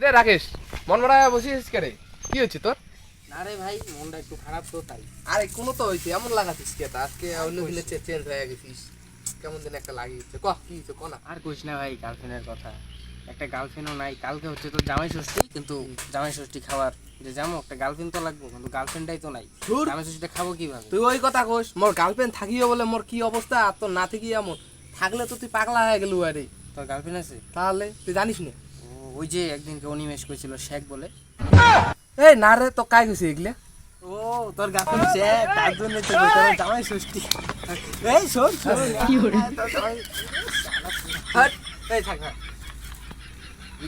রে রাকেশ, মন মরা বসিস কে রে? কি হচ্ছে তোর? না রে ভাই, মনটা একটু খারাপ তো তাই। আরে কোনো তো হইছে, এমন লাগাছিস কে? আজকে অন্য দিনে চেঞ্জ হয়ে গেছিস, কেমন দিন একটা লাগিয়েছে। কহ কি হয়েছে কনা? আর কইস না ভাই গার্লফ্রেন্ডের কথা। একটা গার্লফ্রেন্ডও নাই। কালকে হচ্ছে তোর জামাই ষষ্ঠী, কিন্তু জামাই ষষ্ঠী খাওয়ার যে যাবো একটা গার্লফ্রেন্ড তো লাগবে, কিন্তু গার্লফ্রেন্ডটাই তো নাই। ধুর। জামাই ষষ্ঠীটা খাবো কিভাবে? তুই ওই কথা কইস, মোর গার্লফ্রেন্ড থাকিও বলে মোর কি অবস্থা, আর তোর না থাকি এমন। থাকলে তো তুই পাগলা হয়ে গেলু আরে। তোর গার্লফ্রেন্ড আছে? তাহলে তুই জানিস না? ওই যে একদিনকে অনিমেষ কইছিল শেখ বলে। এই না রে, তো কাই গেছে এগুলা? ও তোর গার্লফ্রেন্ড শেখ, তার জন্য তো জামাই ষষ্ঠী। এই শোন শোন কি করে হাট, এই থাক থাক।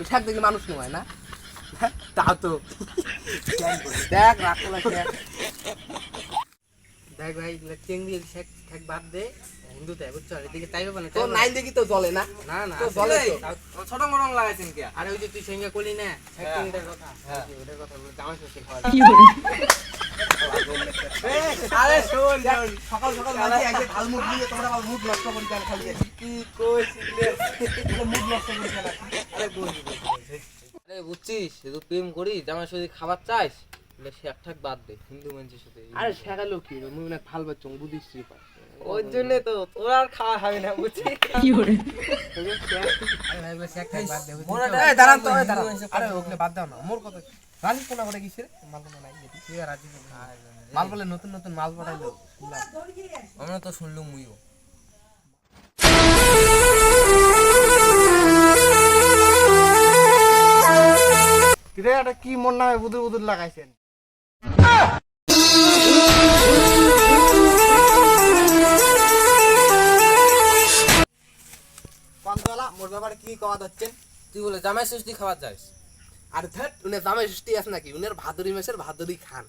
শেখ দেখলে মানুষ নয় না? তা তো দেখ রাখ না শেখ। দেখ ভাই, চেংড়ি শেখ শেখ বাদ দে, হিন্দু তাই বুঝছো, এদিকে তাই হবে না। তোর নাই দেখি তো চলে না? না না তো চলে তো। ছোট মরং লাগাইছেন কি? আরে ওই যে তুই সঙ্গে করলি না শেখ চেংড়িটার কথা, ওটার কথা বলে জামাই ষষ্ঠী খাওয়া। আরে শোন শোন, সকাল সকাল মাঝে আগে ভাল মুড নিয়ে তোমরা আমার মুড নষ্ট করে কেন খালি কি কইছিস? মুড নষ্ট করে কেন? আরে বল। আরে বুঝছিস, তুই প্রেম করি জামাই ষষ্ঠী খাবার চাইস, বলে শেখ ঠাক বাদ দে, হিন্দু মানুষের সাথে। আরে শেখালো কি রে, মুই না ভাল বাচ্চা বুঝিস তুই পা। ওই জন্য তো তোর আর খাওয়া হবে না বুঝছিস। কি করে? আরে ভাই বলে শেখ ঠাক বাদ দে। এই দাঁড়ান তো, এই দাঁড়ান। আরে ওগুলো বাদ দাও না, মোর কথা রাজি কোনা করে গিয়েছে রে, মাল কোনা নাই দেখি। কি আর রাজি করবি? মাল বলে নতুন নতুন মাল পাঠাইলো। আমরা তো শুনলুম মুইও। কিরে এটা কি মন নামে বুদুর বুদুর লাগাইছেন? কন্তলা মোর ব্যাপারে কি কথা হচ্ছেন? তুই বলে জামাই ষষ্ঠী খাবার চাইস? আর ধ্যাট, উনি জামাই ষষ্ঠী আছে নাকি? উনার ভাদুরি মাসের ভাদুরি খান।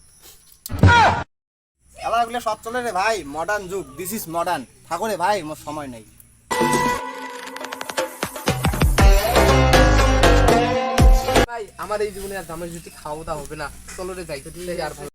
আবার এগুলো সব চলে রে ভাই, মডার্ন যুগ, দিস ইজ মডার্ন। থাকো রে ভাই, মোর সময় নেই। ভাই আমার এই জীবনে আর জামাই ষষ্ঠী খাওয়া দাওয়া হবে না, চলো রে যাইতে দিলে আর